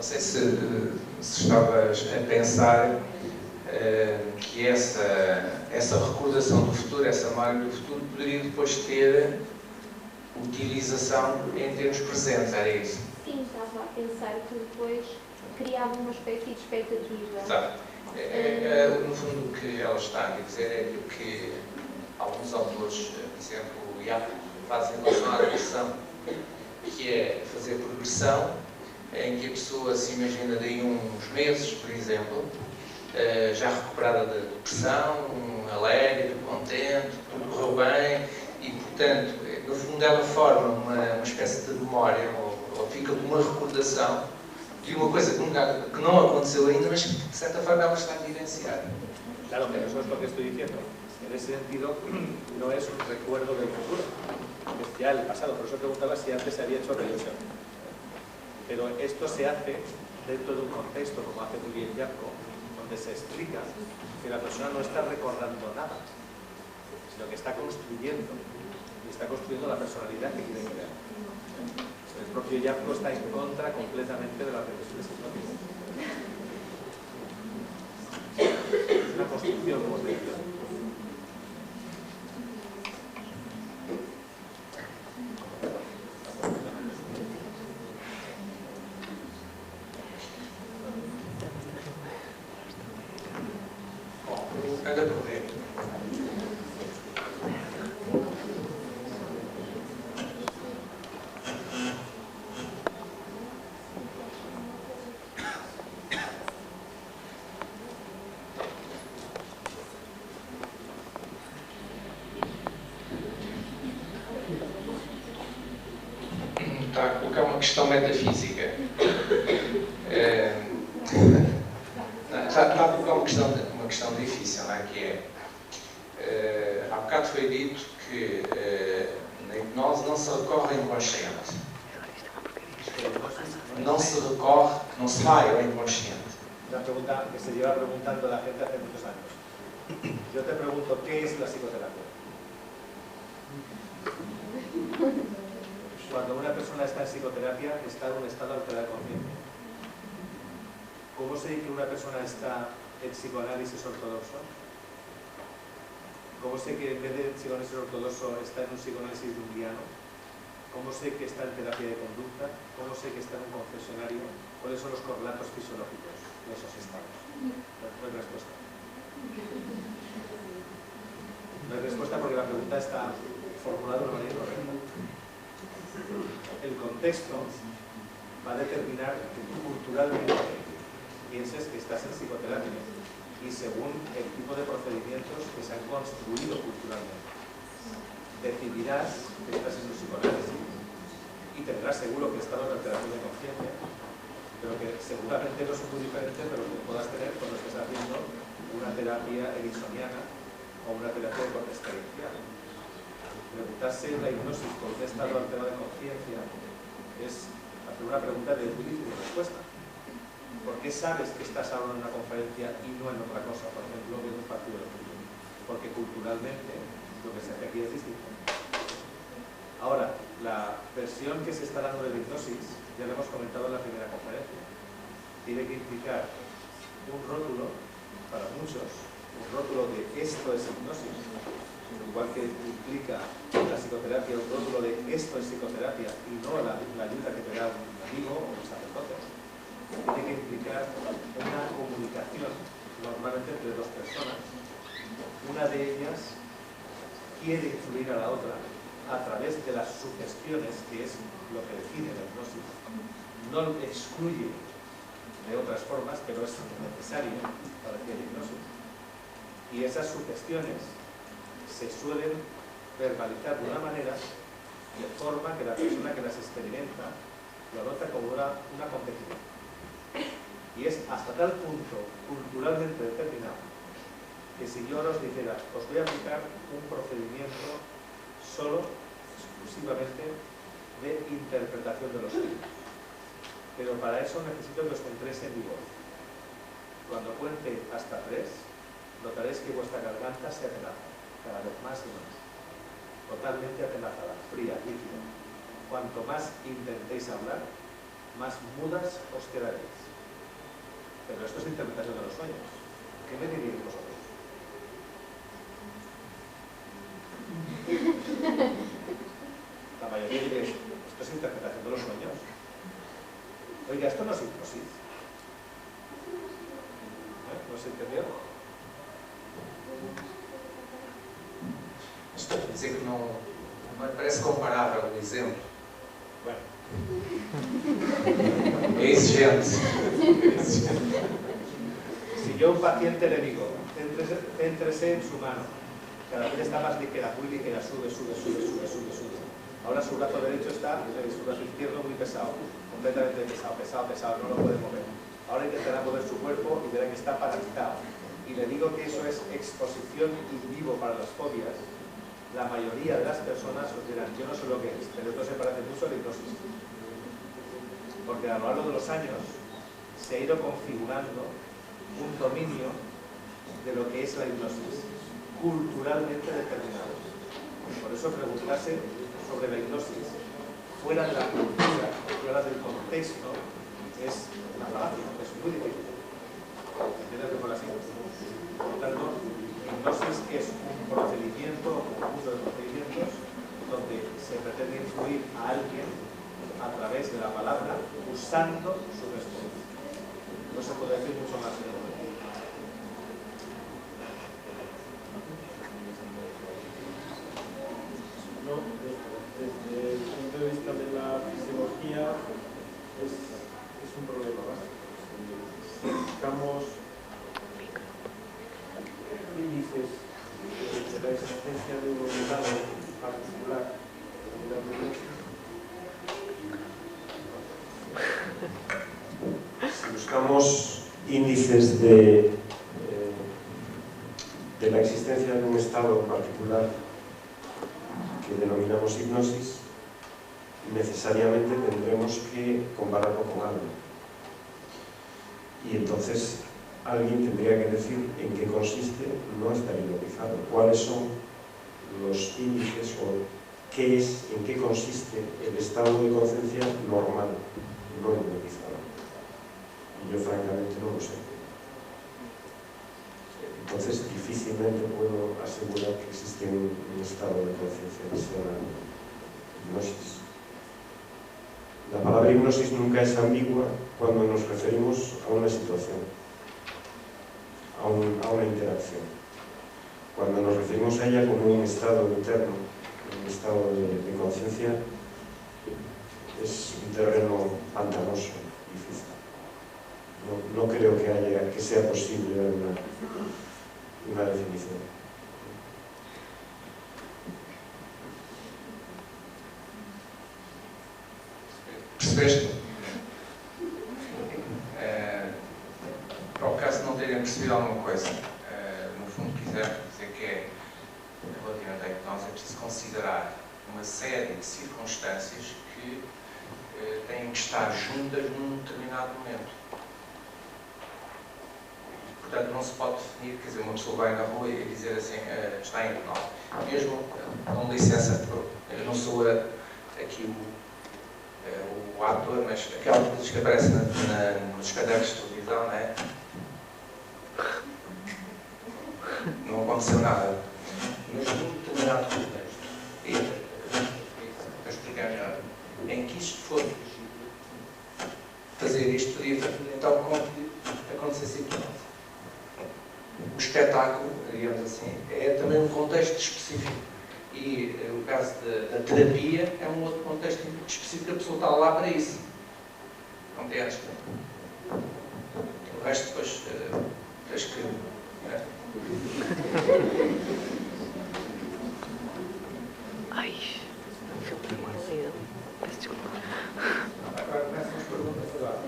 sei se estavas a pensar que essa recordação do futuro, essa memória do futuro, poderia depois ter utilização em termos presentes, era isso? Sim, estava a pensar que depois criava uma espécie de expectativa. Exato. No fundo, o que ela está a dizer é aquilo que alguns autores, por exemplo, o Iaco, fazem em relação à depressão, que é fazer progressão, em que a pessoa se imagina daí uns meses, por exemplo, já recuperada da depressão, alegre, contente, tudo correu bem, e, portanto, no fundo ela forma uma espécie de memória, ou fica com uma recordação de uma coisa que não aconteceu ainda, mas que de certa forma ela está a vivenciar. Claro, pero eso es lo que estoy diciendo. En ese sentido, no es un recuerdo del futuro, es ya el pasado. Por eso preguntaba si antes se había hecho revisión. Pero esto se hace dentro de un contexto, como hace muy bien Yapko, donde se explica que la persona no está recordando nada, sino que está construyendo, y está construyendo la personalidad que quiere crear. El propio Yapko está en contra completamente de las regresiones hipnóticas. Es una construcción, como te digo. Está a colocar uma questão metafísica. Está a colocar uma questão difícil, não é? Que é, há bocado foi dito que na hipnose não se recorre ao inconsciente. Não se vai ao inconsciente. Una pregunta que se lleva preguntando la gente hace muchos años. Yo te pregunto, ¿qué es la psicoterapia? Cuando una persona está en psicoterapia, está en un estado alterado de conciencia. ¿Cómo sé que una persona está en psicoanálisis ortodoxo? ¿Cómo sé que en vez de psicoanálisis ortodoxo está en un psicoanálisis junguiano? ¿Cómo sé que está en terapia de conducta? ¿Cómo sé que está en un confesionario? ¿Cuáles son los correlatos fisiológicos de esos estados? No hay respuesta. No hay respuesta porque la pregunta está formulada de una manera incorrecta. El contexto va a determinar que tú culturalmente pienses que estás en psicoterapia y según el tipo de procedimientos que se han construido culturalmente. Decidirás que estás en un psicoanálisis y tendrás seguro que estás en terapia de conciencia, pero que seguramente no son muy diferentes de lo que puedas tener cuando estés haciendo una terapia ericksoniana o una terapia de corte experiencial. Preguntarse en la hipnosis por un estado alterado de conciencia es hacer una pregunta de difícil respuesta. ¿Por qué sabes que estás ahora en una conferencia y no en otra cosa? Por ejemplo, viendo un partido de fútbol. Porque culturalmente lo que se hace aquí es distinto. Ahora, la versión que se está dando de la hipnosis, ya lo hemos comentado en la primera conferencia, tiene que implicar un rótulo, para muchos, un rótulo de esto es hipnosis, igual que implica la psicoterapia un rótulo de esto es psicoterapia y no la ayuda que te da un amigo o un sacerdote. Tiene que implicar una comunicación normalmente entre dos personas. Una de ellas quiere influir a la otra a través de las sugestiones, que es lo que define la hipnosis. No excluye de otras formas, pero es necesario para hacer hipnosis. Y esas sugestiones se suelen verbalizar de una manera de forma que la persona que las experimenta lo adopta como una competición. Y es hasta tal punto culturalmente determinado que si yo ahora os dijera, os voy a aplicar un procedimiento solo, exclusivamente, de interpretación de los sueños. Pero para eso necesito que os centréis en mi voz. Cuando cuente hasta 3, notaréis que vuestra garganta se atenaza, cada vez más y más. Totalmente atenazada, fría, líquida. Cuanto más intentéis hablar, más mudas os quedaréis. Pero esto es interpretación de los sueños. ¿Qué me diríais vosotros? La mayoría diréis, esto es interpretación de los sueños. Oiga, esto no es hipnosis. ¿No se entendió? Estou a dizer que não me parece comparável o exemplo. Bueno. É exigente. Si yo a un paciente le digo, céntrese en su mano, cada vez está más ligera, muy ligera, sube. Ahora su brazo derecho está, su brazo izquierdo muy pesado, completamente pesado, no lo puede mover. Ahora intentará mover su cuerpo y verá que está paralizado. Y le digo que eso es exposición in vivo para las fobias. La mayoría de las personas os dirán, yo no sé lo que es, pero esto se parece mucho a la hipnosis. Porque a lo largo de los años se ha ido configurando un dominio de lo que es la hipnosis, culturalmente determinado. Por eso preguntarse sobre la hipnosis fuera de la cultura, fuera del contexto, es una falacia, es muy difícil. ¿Entiendes por así? Por lo tanto, hipnosis es un procedimiento, un conjunto de procedimientos donde se pretende influir a alguien a través de la palabra usando su respuesta. No se puede decir mucho más de eso. No, desde el punto de vista de la fisiología es un problema básico. Buscamos índices de la existencia de un estado particular de la hipnosis. Si buscamos índices de la existencia de un estado particular que denominamos hipnosis, necesariamente tendremos que compararlo con algo. Y entonces alguien tendría que decir en qué consiste no estar hipnotizado, cuáles son los índices o en qué consiste el estado de conciencia normal, no hipnotizado. Y yo francamente no lo sé. Entonces difícilmente puedo asegurar que existe un estado de conciencia que sea la hipnosis. La palabra hipnosis nunca es ambigua cuando nos referimos a una situación, a una interacción. Cuando nos referimos a ella como un estado interno, un estado de conciencia, es un terreno pantanoso, difícil. No creo que sea posible dar una definición. Percebeste? Para o caso de não terem percebido alguma coisa, no fundo quiser dizer que é, relativamente à hipnose, é preciso considerar uma série de circunstâncias que têm que estar juntas num determinado momento. Portanto, não se pode definir, quer dizer, uma pessoa vai na rua e dizer assim, está em hipnose. Mesmo, com licença, eu não sou aqui o ator, mas aquelas coisas que aparecem nos espetáculos de televisão, não é? Não aconteceu nada. Mas num determinado contexto, para explicar melhor, em que isto for fazer isto, podia então acontecer hipnose. O espetáculo, digamos assim, é também um contexto específico. E o caso da terapia é um outro contexto específico, a pessoa está lá para isso. Compreendes? O resto depois tens que... Ai, filme morrido. Peço desculpa. Agora começam as perguntas agora.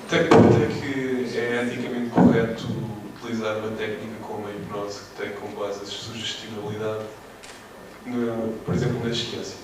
Até que ponto é que é eticamente correto utilizar uma técnica como a hipnose, que tem como base a sugestibilidade, por exemplo, nas ciências?